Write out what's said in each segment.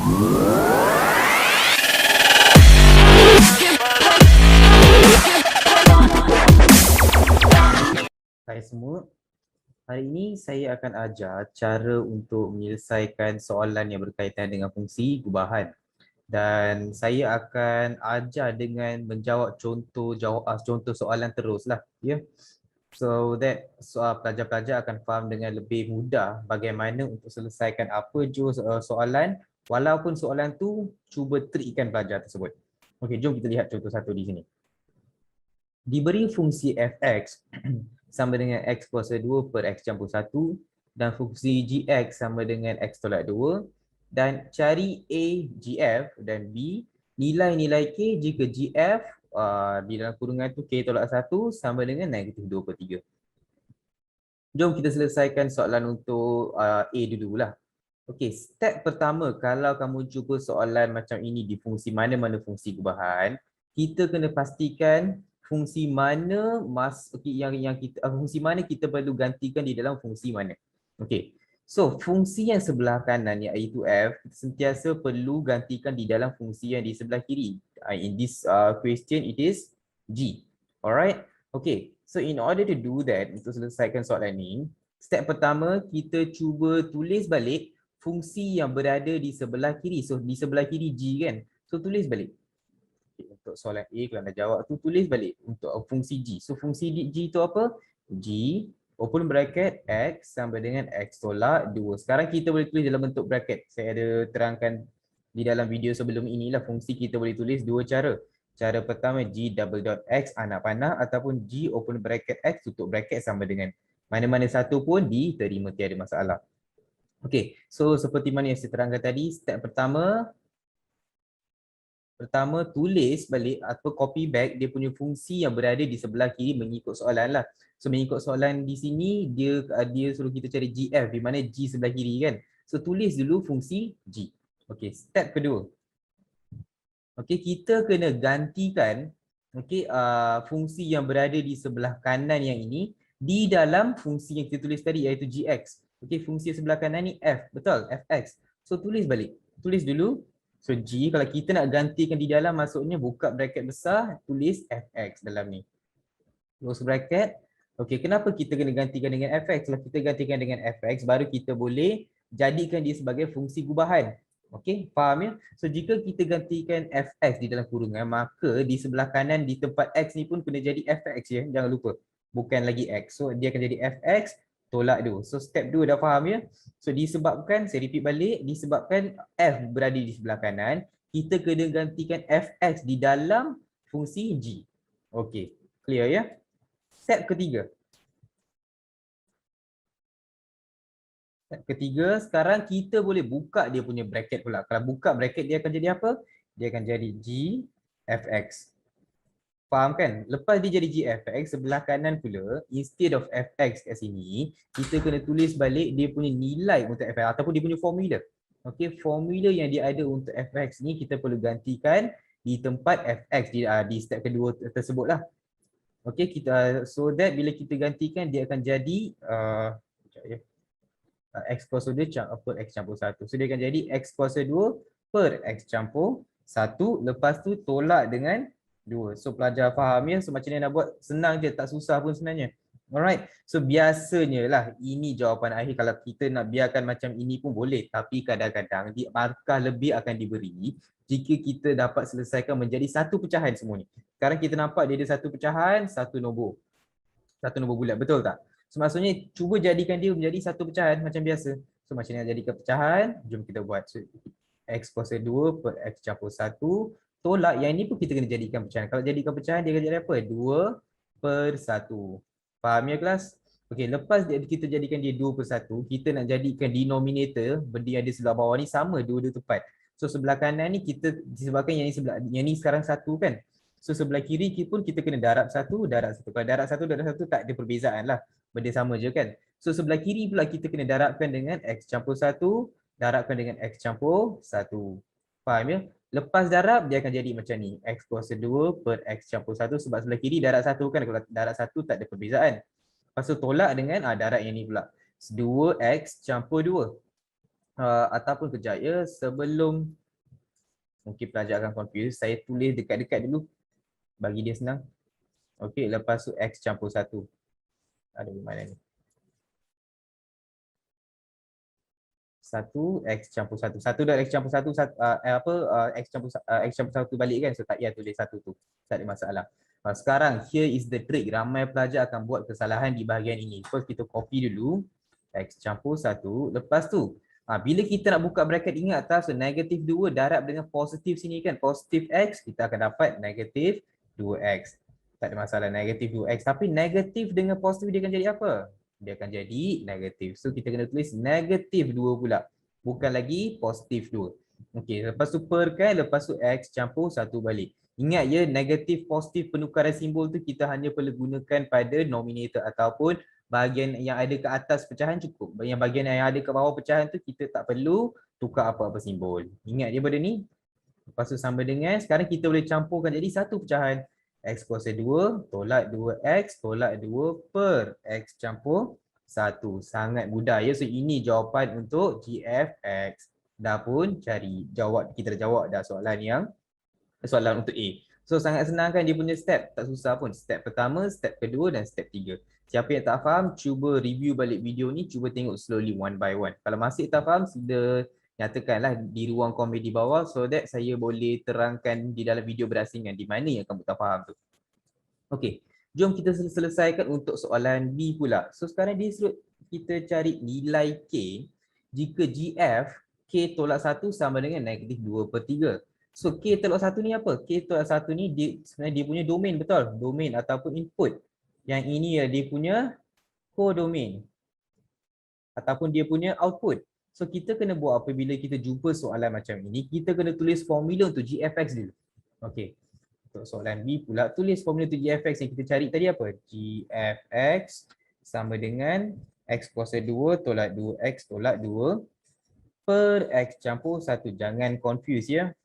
Hai semua, hari ini saya akan ajar cara untuk menyelesaikan soalan yang berkaitan dengan fungsi gubahan. Dan saya akan ajar dengan menjawab contoh soalan teruslah, ya. So that pelajar-pelajar akan faham dengan lebih mudah bagaimana untuk selesaikan apa je soalan, walaupun soalan tu cuba trikkan pelajar tersebut. Okey, jom kita lihat contoh satu di sini. Diberi fungsi fx sama dengan x kuasa 2 per x campur 1 dan fungsi gx sama dengan x tolak 2 dan cari A, gf dan B nilai-nilai k jika gf di dalam kurungan tu k tolak 1 sama dengan negatif 2 per 3. Jom kita selesaikan soalan untuk A dululah. Okey, step pertama kalau kamu cuba soalan macam ini di fungsi mana-mana fungsi gubahan, kita kena pastikan fungsi mana fungsi mana kita perlu gantikan di dalam fungsi mana. Okey. So, fungsi yang sebelah kanan iaitu f, kita sentiasa perlu gantikan di dalam fungsi yang di sebelah kiri. In this question it is g. Alright? Okey. So, in order to do that, untuk selesaikan soalan ni, step pertama kita cuba tulis balik fungsi yang berada di sebelah kiri. So, di sebelah kiri G kan. So, tulis balik. Okay, untuk soalan A, kalau dah jawab tu, tulis balik untuk fungsi G. So, fungsi G tu apa? G, open bracket, X sama dengan X tolak 2. Sekarang kita boleh tulis dalam bentuk bracket. Saya ada terangkan di dalam video sebelum inilah fungsi kita boleh tulis dua cara. Cara pertama G double dot X anak panah ataupun G open bracket X tutup bracket sama dengan mana-mana satu pun diterima, tiada masalah. Okey, so seperti mana yang saya terangkan tadi, step pertama tulis balik atau copy back dia punya fungsi yang berada di sebelah kiri mengikut soalan lah. So mengikut soalan di sini dia suruh kita cari GF di mana G sebelah kiri kan. So tulis dulu fungsi G. Okey, step kedua. Okey, kita kena gantikan fungsi yang berada di sebelah kanan yang ini di dalam fungsi yang kita tulis tadi iaitu gx. Okey, fungsi sebelah kanan ni f, betul? Fx. So tulis balik. Tulis dulu. So g kalau kita nak gantikan di dalam maksudnya buka bracket besar, tulis fx dalam ni. Close bracket. Okey, kenapa kita kena gantikan dengan fx? Kalau kita gantikan dengan fx baru kita boleh jadikan dia sebagai fungsi gubahan. Okey, faham ya? So jika kita gantikan fx di dalam kurungan, maka di sebelah kanan di tempat x ni pun kena jadi fx ya, jangan lupa. Bukan lagi x. So dia akan jadi fx tolak 2. So step 2 dah faham ya? So disebabkan, saya repeat balik, disebabkan f berada di sebelah kanan, kita kena gantikan fx di dalam fungsi g. Okey, clear ya? Step ketiga. Step ketiga, sekarang kita boleh buka dia punya bracket pula. Kalau buka bracket dia akan jadi apa? Dia akan jadi G fx. Faham kan? Lepas dia jadi G fx, sebelah kanan pula, instead of fx kat sini, kita kena tulis balik dia punya nilai untuk fx ataupun dia punya formula. Okey, formula yang dia ada untuk fx ni kita perlu gantikan di tempat fx di step kedua tersebut lah. Okey, so that bila kita gantikan dia akan jadi x kuasa 2 per x campur 1. So dia akan jadi x kuasa 2 per x campur 1. Lepas tu tolak dengan 2. So pelajar faham ya. So macam ni nak buat senang je, tak susah pun sebenarnya. Alright. So biasanya lah ini jawapan akhir. Kalau kita nak biarkan macam ini pun boleh. Tapi kadang-kadang markah lebih akan diberi jika kita dapat selesaikan menjadi satu pecahan semua ni. Sekarang kita nampak dia ada satu pecahan, satu nombor. Satu nombor bulat, betul tak? So maksudnya cuba jadikan dia menjadi satu pecahan macam biasa. So macam ni nak jadikan pecahan, jom kita buat. So, x kuasa 2 per x campur 1 tolak yang ini pun kita kena jadikan pecahan. Kalau jadikan pecahan dia akan jadi apa? 2 per 1. Faham ya kelas? Okey, lepas kita jadikan dia 2 per 1, kita nak jadikan denominator benda yang ada sebelah bawah ni sama dua-dua tepat. So sebelah kanan ni kita disebabkan yang ni sekarang 1 kan. So sebelah kiri pun kita kena darab 1, darab 1. Kalau darab 1 tak ada perbezaan lah. Benda sama je kan. So sebelah kiri pula kita kena darabkan dengan x campur 1, darabkan dengan x campur 1. Faham ya? Lepas darab dia akan jadi macam ni. X kuasa 2 per x campur 1 sebab sebelah kiri darab 1 kan. Kalau darab 1 tak ada perbezaan. Lepas tu tolak dengan darab yang ni pula. 2x campur 2. ataupun kejap ya, sebelum mungkin pelajar akan confuse, saya tulis dekat-dekat dulu bagi dia senang. Okey, lepas tu X campur 1. Ada di mana ni? 1 X campur 1. 1 dan X campur 1, X campur 1 balik kan? So tak payah tulis 1 tu. Tak ada masalah. Sekarang, here is the trick. Ramai pelajar akan buat kesalahan di bahagian ini. First kita copy dulu. X campur 1. Lepas tu, bila kita nak buka bracket, ingat tak? So negatif 2 darab dengan positif sini kan? Positif X, kita akan dapat negatif 2X. Tak ada masalah negatif 2X. Tapi negatif dengan positif dia akan jadi apa? Dia akan jadi negatif. So kita kena tulis negatif 2 pula. Bukan lagi positif 2. Okey, lepas tu perkan, lepas tu X campur 1 balik. Ingat ya, negatif positif penukaran simbol tu kita hanya perlu gunakan pada nominator ataupun bahagian yang ada ke atas pecahan cukup. Yang bahagian yang ada ke bawah pecahan tu kita tak perlu tukar apa-apa simbol. Ingat dia benda ni. Lepas tu sama dengan, sekarang kita boleh campurkan jadi satu pecahan. X kuasa 2, tolak 2X, tolak 2 per X campur 1. Sangat mudah ya. So ini jawapan untuk GFX. Dah pun cari jawab, kita dah jawab dah soalan untuk A. So sangat senang kan dia punya step, tak susah pun. Step pertama, step kedua dan step 3. Siapa yang tak faham, cuba review balik video ni, cuba tengok slowly one by one. Kalau masih tak faham, sila nyatakanlah di ruang komen di bawah so that saya boleh terangkan di dalam video berasingan di mana yang kamu tak faham tu. Okey, jom kita selesaikan untuk soalan B pula. So sekarang dia suruh kita cari nilai K jika GF K tolak 1 sama dengan negatif 2 per 3. So K tolak 1 ni apa? K tolak 1 ni sebenarnya dia punya domain, betul? Domain ataupun input. Yang ini dia punya kodomain ataupun dia punya output. So kita kena buat apabila kita jumpa soalan macam ini, kita kena tulis formula untuk GFX dulu. Okey. Untuk soalan B pula, tulis formula untuk GFX yang kita cari tadi apa? GFX sama dengan X kuasa 2 tolak 2X tolak 2 per X campur 1. Jangan confuse ya.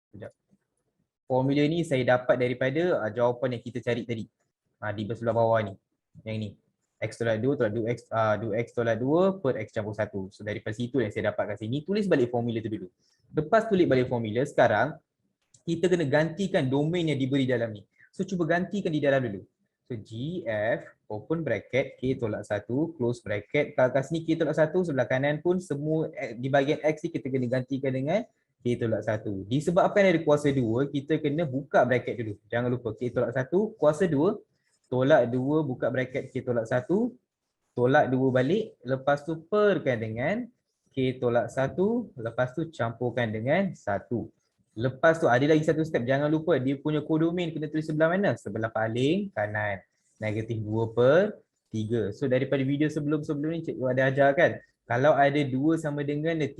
Sekejap. Formula ni saya dapat daripada jawapan yang kita cari tadi. Di sebelah bawah ni. Yang ni. X tolak 2 tolak 2X tolak 2 per X campur 1. So daripada situ yang saya dapat kat sini, tulis balik formula tu dulu. Lepas tulis balik formula, sekarang kita kena gantikan domain yang diberi dalam ni. So cuba gantikan di dalam dulu. So GF open bracket K tolak 1 close bracket. Kalau kat sini K tolak 1, sebelah kanan pun semua di bahagian X ni kita kena gantikan dengan K tolak 1. Disebabkan ada kuasa 2, kita kena buka bracket dulu. Jangan lupa K tolak 1 kuasa 2 tolak 2 buka bracket K tolak 1 tolak 2 balik, lepas tu perkan dengan K tolak 1, lepas tu campurkan dengan 1. Lepas tu ada lagi satu step, jangan lupa dia punya kodomain kena tulis sebelah mana? Sebelah paling kanan. Negatif 2 per 3. So daripada video sebelum-sebelum ni cikgu ada ajar kan, kalau ada 2 sama dengan 3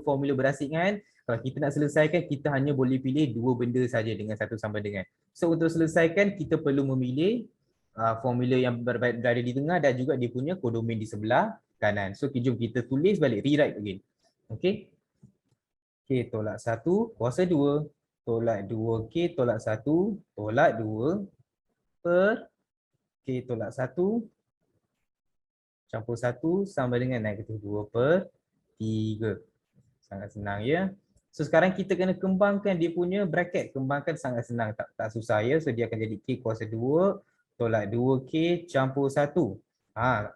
formula berasingan, kalau kita nak selesaikan kita hanya boleh pilih 2 benda saja dengan satu sama dengan. So untuk selesaikan kita perlu memilih formula yang berada di tengah dan juga dia punya kodomain di sebelah kanan. So jom kita tulis balik, rewrite again. Okay. K tolak 1 kuasa 2 tolak 2K tolak 1 tolak 2 per K tolak 1 campur 1 sama dengan negatif 2 per 3. Sangat senang ya. So sekarang kita kena kembangkan dia punya bracket. Kembangkan sangat senang, tak susah ya. So dia akan jadi K kuasa 2 tolak 2K campur 1.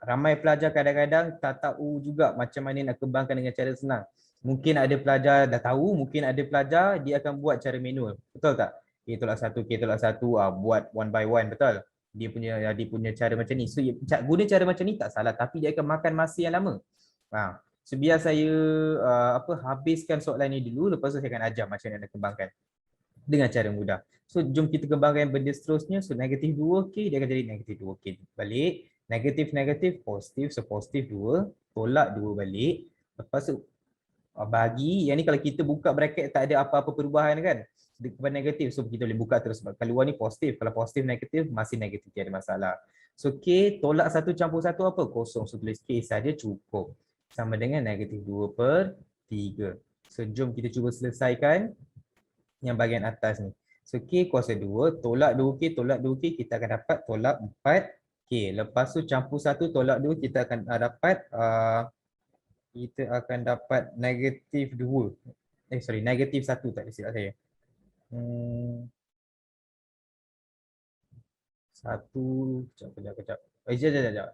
Ramai pelajar kadang-kadang tak tahu juga macam mana nak kembangkan dengan cara senang. Mungkin ada pelajar dah tahu, mungkin ada pelajar dia akan buat cara manual. Betul tak? K tolak 1, K tolak 1, buat one by one, betul? Dia punya cara macam ni. So guna cara macam ni tak salah, tapi dia akan makan masa yang lama. So biar saya habiskan soalan ni dulu, lepas tu saya akan ajar macam mana nak kembangkan dengan cara mudah. So jom kita kembangkan benda seterusnya. So negatif 2K dia akan jadi negatif 2K balik. Negatif positif, so positif 2 tolak 2 balik. Lepas tu bagi yang ni, kalau kita buka bracket tak ada apa-apa perubahan kan kepada negatif, so kita boleh buka terus. Sebab keluar ni positif, kalau positif negatif masih negatif, tiada masalah. So K tolak 1 campur 1 apa? Kosong. So tulis K saja cukup, sama dengan negatif 2 per 3. So jom kita cuba selesaikan yang bahagian atas ni. So K kuasa 2 tolak 2K tolak 2K, kita akan dapat tolak 4K. Lepas tu campur 1 tolak 2, kita akan dapat kita akan dapat negatif 2. Negatif 1, tak ada silap saya. 1, kejap. Sekejap.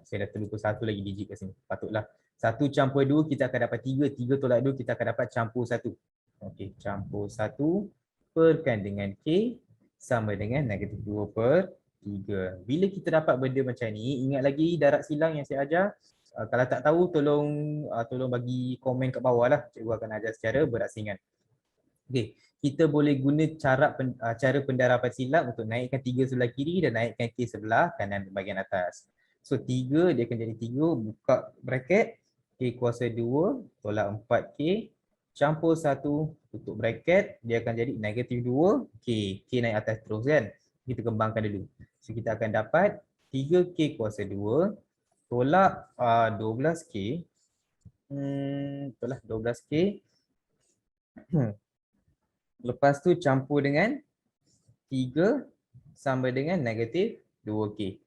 Saya dah terlupa satu lagi digit kat sini. Patutlah. 1 campur 2 kita akan dapat 3. 3 tolak 2 kita akan dapat campur 1. Okey, campur 1 perkan dengan K sama dengan negatif 2 per 3. Bila kita dapat benda macam ni, ingat lagi darab silang yang saya ajar. Kalau tak tahu tolong bagi komen kat bawah lah. Cikgu akan ajar secara berasingan. Okey, kita boleh guna cara pendarapan silang untuk naikkan 3 sebelah kiri dan naikkan K sebelah kanan bahagian atas. So 3 dia akan jadi 3, buka bracket, K kuasa 2 tolak 4K, campur 1, tutup bracket, dia akan jadi negatif 2, K. K naik atas terus kan. Kita kembangkan dulu. So kita akan dapat 3K kuasa 2 tolak 12K. Tolak 12K. Lepas tu campur dengan 3 sama dengan negatif 2K.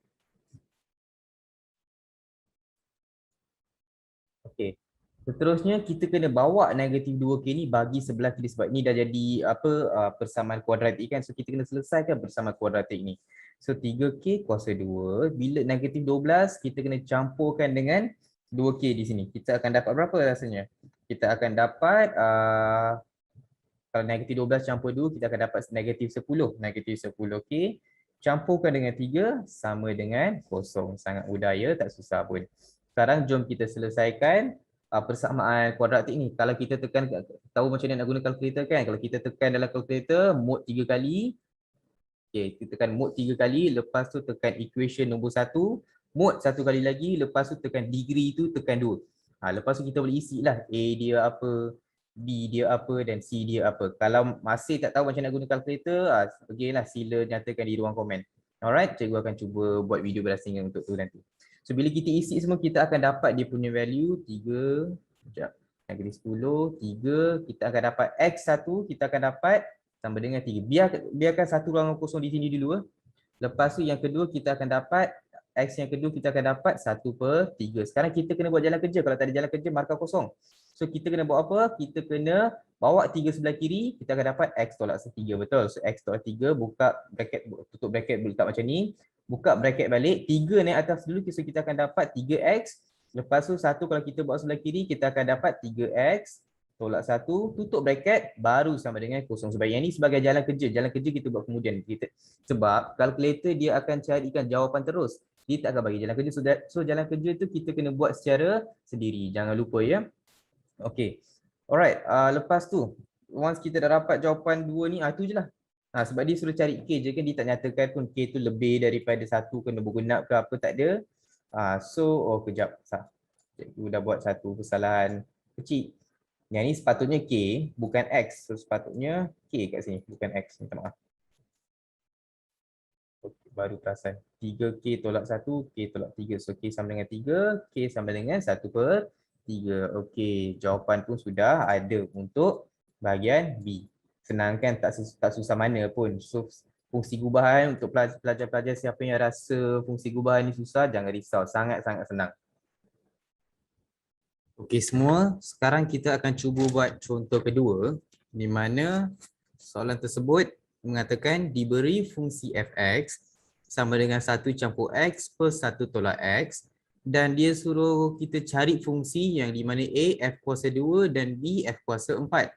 Okey. Seterusnya kita kena bawa negatif 2K ni bagi sebelah kiri sebab ni dah jadi persamaan kuadratik kan. So kita kena selesaikan persamaan kuadratik ni. So 3K kuasa 2, bila negatif 12 kita kena campurkan dengan 2K di sini. Kita akan dapat berapa rasanya? Kita akan dapat kalau negatif 12 campur 2, kita akan dapat negatif 10. Negatif 10K campurkan dengan 3 sama dengan 0. Sangat mudah ya, tak susah pun. Sekarang jom kita selesaikan persamaan kuadratik ni. Kalau kita tekan, tahu macam mana nak guna kalkulator kan? Kalau kita tekan dalam kalkulator, mod 3 kali. Okay, kita tekan mod 3 kali, lepas tu tekan equation nombor 1. Mod 1 kali lagi, lepas tu tekan degree tu, tekan 2. Lepas tu kita boleh isi lah A dia apa, B dia apa dan C dia apa. Kalau masih tak tahu macam nak guna kalkulator, pergilah sila nyatakan di ruang komen. Alright, cikgu akan cuba buat video berasingan untuk tu nanti. So bila kita isi semua, kita akan dapat dia punya value 3, sekejap, negatif 10, 3, kita akan dapat X1, kita akan dapat sama dengan 3. Biarkan satu ruangan kosong di sini dulu. Lepas tu yang kedua kita akan dapat X yang kedua kita akan dapat 1/3. Sekarang kita kena buat jalan kerja. Kalau tak ada jalan kerja, markah kosong. So kita kena buat apa? Kita kena bawa 3 sebelah kiri, kita akan dapat X tolak 3. Betul? So X tolak 3, buka bracket, tutup bracket, letak macam ni. Buka bracket balik, 3 naik atas dulu, so kita akan dapat 3X. Lepas tu 1 kalau kita bawa sebelah kiri, kita akan dapat 3X tolak 1, tutup bracket, baru sama dengan 0. Sebab yang ni sebagai jalan kerja. Jalan kerja kita buat kemudian. Sebab kalkulator dia akan carikan jawapan terus. Dia tak akan bagi jalan kerja. So jalan kerja tu kita kena buat secara sendiri. Jangan lupa ya. Okay. Alright. Lepas tu, once kita dah dapat jawapan 2 ni, tu je lah. Sebab dia suruh cari K je kan. Dia tak nyatakan pun K tu lebih daripada 1 kena bergenap ke apa, tak ada. Kejap. Cikgu dah buat satu kesalahan kecil. Yang ni sepatutnya K, bukan X. So sepatutnya K kat sini, bukan X. Minta maaf. Okay, baru perasan. 3K tolak 1, K tolak 3. So K sama dengan 3, K sama dengan 1/3. Okey, jawapan pun sudah ada untuk bahagian B. Senang kan, tak susah mana pun. So fungsi gubahan untuk pelajar-pelajar siapa yang rasa fungsi gubahan ni susah, jangan risau. Sangat-sangat senang. Okey semua, sekarang kita akan cuba buat contoh kedua di mana soalan tersebut mengatakan diberi fungsi fx sama dengan 1 campur x per 1 tolak x dan dia suruh kita cari fungsi yang di mana A f kuasa 2 dan B f kuasa 4.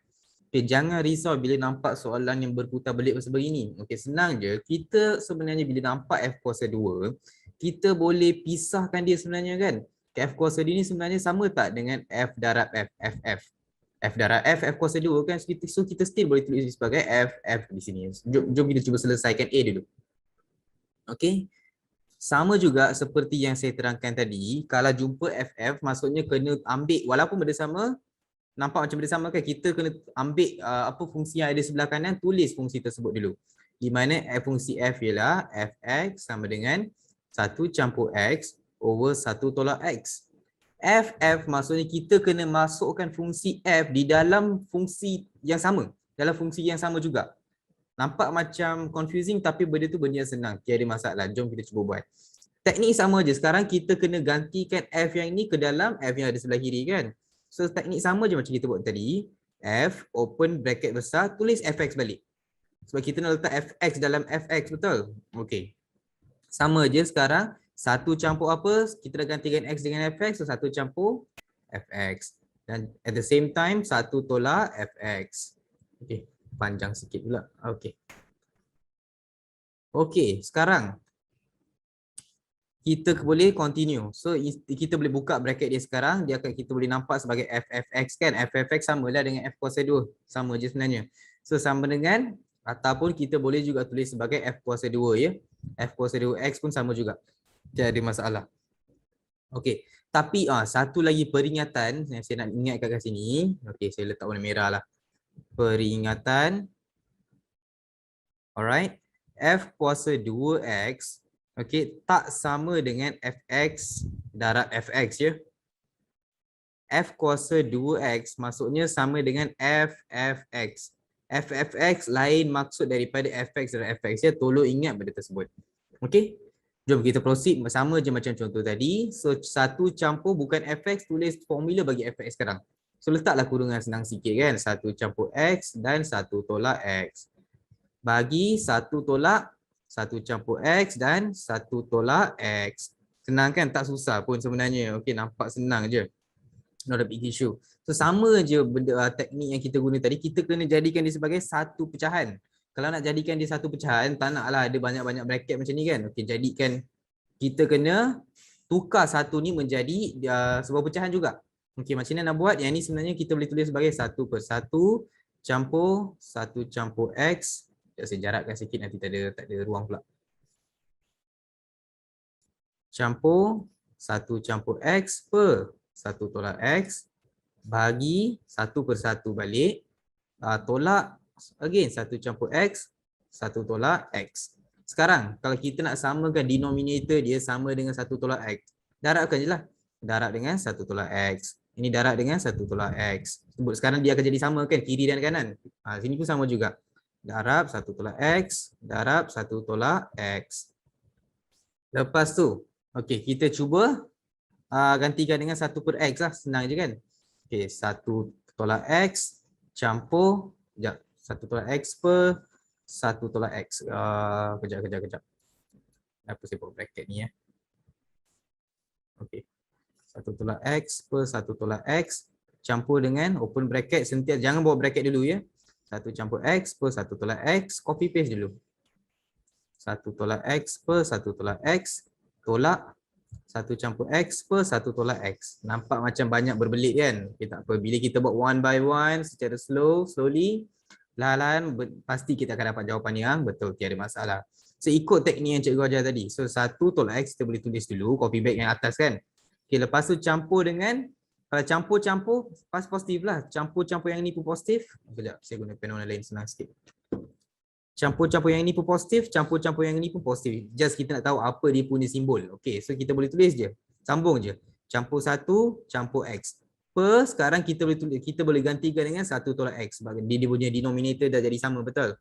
Okay, jangan risau bila nampak soalan yang berputar belik macam begini. Okey, senang je. Kita sebenarnya bila nampak f kuasa 2, kita boleh pisahkan dia sebenarnya kan. F kuasa D ni sebenarnya sama tak dengan F darab F, FF. F darab F, F kuasa 2 kan. So kita still boleh tulis sebagai F, F di sini. Jom kita cuba selesaikan A dulu. Okay. Sama juga seperti yang saya terangkan tadi, kalau jumpa FF maksudnya kena ambil, walaupun benda sama, nampak macam benda sama kan, kita kena ambil apa fungsi yang ada sebelah kanan, tulis fungsi tersebut dulu. Di mana fungsi F ialah Fx sama dengan 1 campur X over 1 tolak X. FF maksudnya kita kena masukkan fungsi F di dalam fungsi yang sama. Dalam fungsi yang sama juga. Nampak macam confusing tapi benda tu benda yang senang. Tiada masalah. Jom kita cuba buat. Teknik sama je. Sekarang kita kena gantikan F yang ni ke dalam F yang ada sebelah kiri kan. So teknik sama je macam kita buat tadi. F, open bracket besar, tulis fx balik. Sebab kita nak letak fx dalam fx, betul? Okey. Sama je sekarang. 1 campur apa? Kita dah gantikan x dengan fx. So 1 campur fx. Dan at the same time, 1 tolak fx. Okey. Panjang sikit pula. Okey. Okey, sekarang kita boleh continue. So kita boleh buka bracket dia sekarang, dia akan kita boleh nampak sebagai ffx kan. Ffx samalah dengan f kuasa 2. Sama je sebenarnya. So sama dengan ataupun kita boleh juga tulis sebagai f kuasa 2 ya. F kuasa 2x pun sama juga. Tidak ada masalah. Okey, tapi satu lagi peringatan yang saya nak ingatkan kat sini. Okey, saya letak warna merah lah. Peringatan. Alright. F kuasa 2x, okey, tak sama dengan fx darab fx ya. F kuasa 2x maksudnya sama dengan ffx. Ffx lain maksud daripada fx darab fx ya. Tolong ingat benda tersebut. Okey. Jom kita proceed sama je macam contoh tadi. So 1 campur bukan fx, tulis formula bagi fx sekarang. So letaklah kurungan senang sikit kan. 1 campur x dan 1 tolak x. Bagi 1 tolak 1 campur x dan 1 tolak x. Senang kan? Tak susah pun sebenarnya. Okey, nampak senang je. Not a big issue. So sama je benda teknik yang kita guna tadi, kita kena jadikan dia sebagai satu pecahan. Kalau nak jadikan dia satu pecahan, tak naklah ada banyak-banyak bracket macam ni kan. Okey, jadikan kita kena tukar satu ni menjadi sebuah pecahan juga. Okey, macam mana nak buat? Yang ni sebenarnya kita boleh tulis sebagai 1 per 1 campur 1 campur x. Saya jarakkan sikit nanti tak ada ruang pula. Campur 1 campur x per 1 tolak x bagi 1 per 1 balik. Tolak again 1 campur x 1 tolak x. Sekarang kalau kita nak samakan denominator dia sama dengan 1 tolak x, darabkan je lah. Darab dengan 1 tolak x. Ini darab dengan 1 tolak x. Sekarang dia akan jadi sama kan, kiri dan kanan. Sini pun sama juga. Darab 1 tolak x, darab 1 tolak x. Lepas tu, okey, kita cuba gantikan dengan 1 per x lah, senang je kan. Okey, 1 tolak x campur, sekejap, 1 tolak x per 1 tolak x. Kejap. Apa saya buat bracket ni ya. Okey. 1 tolak x per 1 tolak x campur dengan open bracket, sentiasa jangan bawa bracket dulu ya. 1 campur x per 1 tolak x, copy paste dulu. 1 tolak x per 1 tolak x, tolak 1 campur x per 1 tolak x. Nampak macam banyak berbelit kan? Okay, tak apa. Bila kita buat one by one secara slowly, perlahan pasti kita akan dapat jawapan yang betul, tiada masalah. So ikut teknik yang cikgu ajar tadi. So 1 tolak x kita boleh tulis dulu, copy back yang atas kan. Okay, lepas tu campur dengan, kalau campur-campur, pas positif lah. Campur-campur yang ni pun positif. Sekejap, saya guna pen warna lain senang sikit. Campur-campur yang ini pun positif, campur-campur yang ini pun positif. Just kita nak tahu apa dia punya simbol. Okay, so kita boleh tulis je. Sambung je. Campur 1, campur x. Per, sekarang kita boleh tulis, kita boleh gantikan dengan 1 tolak x. Sebab dia punya denominator dah jadi sama, betul?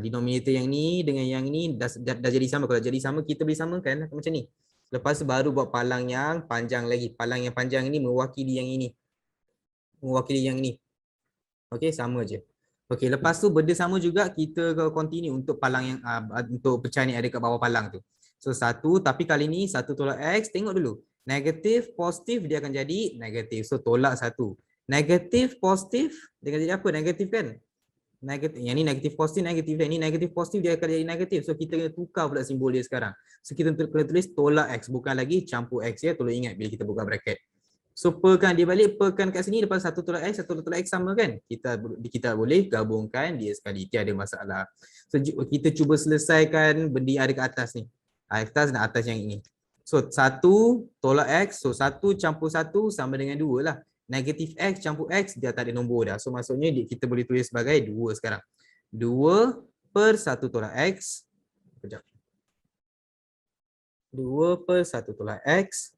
Denominator yang ni dengan yang ni dah jadi sama. Kalau jadi sama, kita boleh samakan macam ni. Lepas tu baru buat palang yang panjang lagi. Palang yang panjang ini mewakili yang ini. Mewakili yang ini. Okay, sama je. Okey, lepas tu benda sama juga kita continue untuk palang yang untuk pecahan yang ada kat bawah palang tu. So 1, tapi kali ni 1 tolak x, tengok dulu. Negatif, positif dia akan jadi negatif. So tolak 1. Negatif, positif dia akan jadi apa? Negatif kan? Negatif. Yang ni negatif positif, negatif. Yang ni negatif positif dia akan jadi negatif. So kita kena tukar pula simbol dia sekarang. So kita kena tulis tolak x, bukan lagi campur x ya. Tolong ingat bila kita buka bracket. So perkan dia balik, perkan kat sini lepas 1 tolak x, 1 tolak x sama kan? Kita boleh gabungkan dia sekali, tiada masalah. So kita cuba selesaikan benda yang ada kat atas ni. Atas dan atas yang ini. So 1 tolak x, so 1 campur 1 sama dengan 2 lah. Negatif x campur x, dia tak ada nombor dah. So maksudnya kita boleh tulis sebagai 2 sekarang. 2 per 1 tolak x. Sekejap. 2 per 1 tolak x.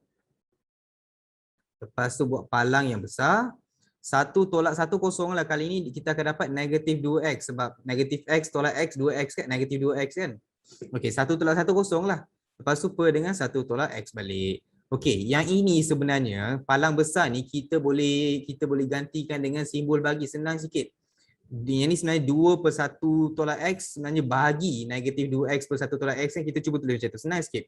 Lepas tu buat palang yang besar. 1 tolak 1 kosong lah. Kali ni kita akan dapat negatif 2x. Sebab negatif x tolak x, 2x kan. Negatif 2x kan. Okey, 1 tolak 1 kosong lah. Lepas tu per dengan 1 tolak x balik. Okey, yang ini sebenarnya palang besar ni kita boleh gantikan dengan simbol bagi, senang sikit. Yang ni sebenarnya 2/1 tolak X sebenarnya bahagi negatif 2X per 1 tolak X kan, kita cuba tulis macam tu, senang sikit.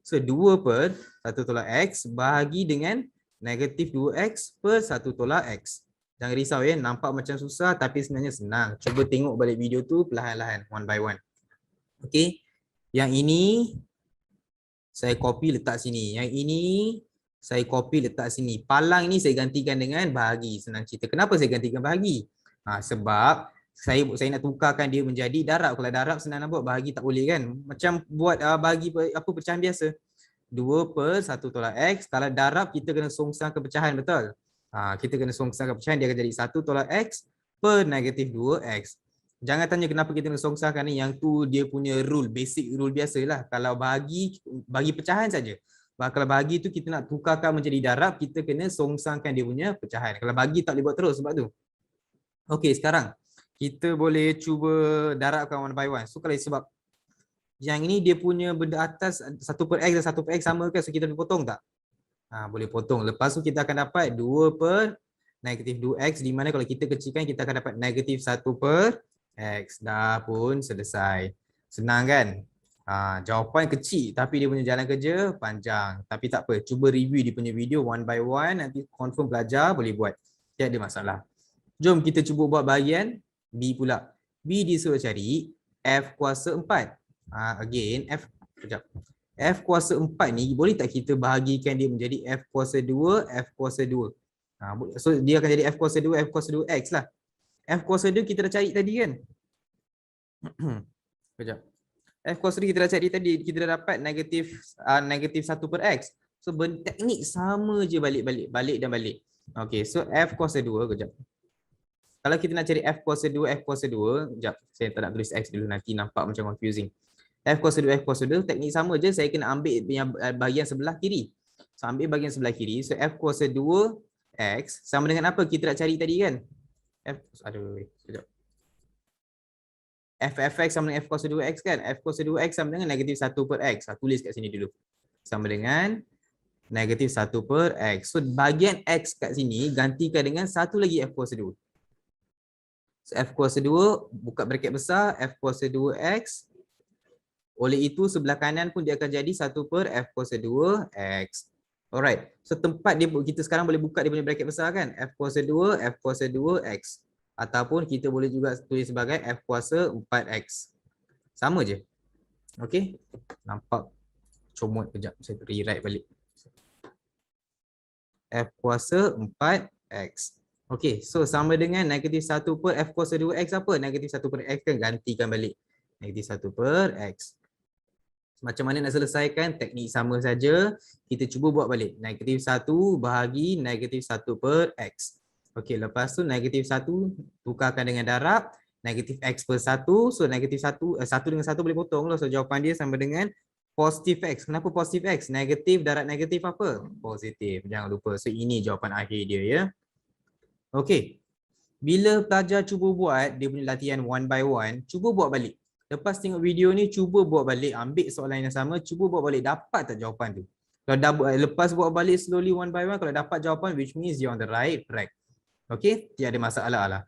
So 2/1 tolak X bahagi dengan negatif 2X per 1 tolak X. Jangan risau ya, nampak macam susah tapi sebenarnya senang. Cuba tengok balik video tu perlahan-lahan, one by one. Okey, yang ini saya copy letak sini. Yang ini saya copy letak sini. Palang ni saya gantikan dengan bahagi. Senang cerita. Kenapa saya gantikan bahagi? Sebab saya nak tukarkan dia menjadi darab. Kalau darab senang nak buat, bahagi tak boleh kan. Macam buat bahagi apa pecahan biasa. 2/1 tolak X. Kalau darab kita kena songsangkan pecahan, betul? Kita kena songsangkan pecahan, dia akan jadi 1 tolak X per negatif 2X. Jangan tanya kenapa kita kena songsangkan ni, yang tu dia punya rule, basic rule biasalah. Kalau bagi pecahan saja. Kalau bagi tu kita nak tukarkan menjadi darab, kita kena songsangkan dia punya pecahan. Kalau bagi tak boleh buat terus sebab tu. Okey, sekarang kita boleh cuba darabkan one by one. So kalau sebab yang ini dia punya benda atas 1/X dan 1/X sama kan, so kita boleh potong tak? Boleh potong. Lepas tu kita akan dapat 2/negatif 2X, di mana kalau kita kecilkan kita akan dapat negatif 1/X. Dah pun selesai. Senang kan? Jawapan kecil tapi dia punya jalan kerja panjang. Tapi tak apa, cuba review dia punya video one by one, nanti confirm belajar boleh buat. Tak ada masalah. Jom kita cuba buat bahagian B pula. B disuruh cari F kuasa 4. Again, F kuasa 4 ni boleh tak kita bahagikan dia menjadi F kuasa 2, F kuasa 2. So dia akan jadi F kuasa 2, F kuasa 2X lah. F kuasa 2 kita dah cari tadi kan? Sekejap. F kuasa 2 kita dah cari tadi, kita dah dapat negatif 1/X. So teknik sama je balik dan balik. Okay, so F kuasa 2, sekejap. Kalau kita nak cari F kuasa 2, F kuasa 2, sekejap, saya tak nak tulis X dulu, nanti nampak macam confusing. F kuasa 2, F kuasa 2, teknik sama je, saya kena ambil bahagian sebelah kiri. So ambil bahagian sebelah kiri, so F kuasa 2X sama dengan apa kita nak cari tadi kan? Sekejap. Fx sama dengan F kuasa 2X kan? F kuasa 2X sama dengan negatif 1/X. Tulis kat sini dulu. Sama dengan negatif 1/X. So bahagian X kat sini gantikan dengan satu lagi F kuasa 2. So, F kuasa 2, buka braket besar, F kuasa 2X. Oleh itu, sebelah kanan pun dia akan jadi 1/F kuasa 2X. Alright. So, tempat dia kita sekarang boleh buka dia punya braket besar kan? F kuasa 2, F kuasa 2X. Ataupun kita boleh juga tulis sebagai F kuasa 4X. Sama je. Okey. Nampak comot kejap. Saya rewrite balik. F kuasa 4X. Okey, so sama dengan negatif 1/F kuasa 2X apa? Negatif 1/X kan, gantikan balik. Negatif 1/X. Macam mana nak selesaikan? Teknik sama saja. Kita cuba buat balik. Negatif 1 bahagi negatif 1/X. Okey, lepas tu negatif 1 tukarkan dengan darab. Negatif X per 1. So negatif 1 dengan 1 boleh potong lah. So jawapan dia sama dengan positif X. Kenapa positif X? Negatif darab negatif apa? Positif. Jangan lupa. So ini jawapan akhir dia ya. Okey. Bila pelajar cuba buat dia punya latihan one by one, cuba buat balik. Lepas tengok video ni, cuba buat balik, ambil soalan yang sama, cuba buat balik, dapat tak jawapan tu? Kalau lepas buat balik slowly one by one, kalau dapat jawapan, which means you're on the right track. Okey, tiada masalah lah.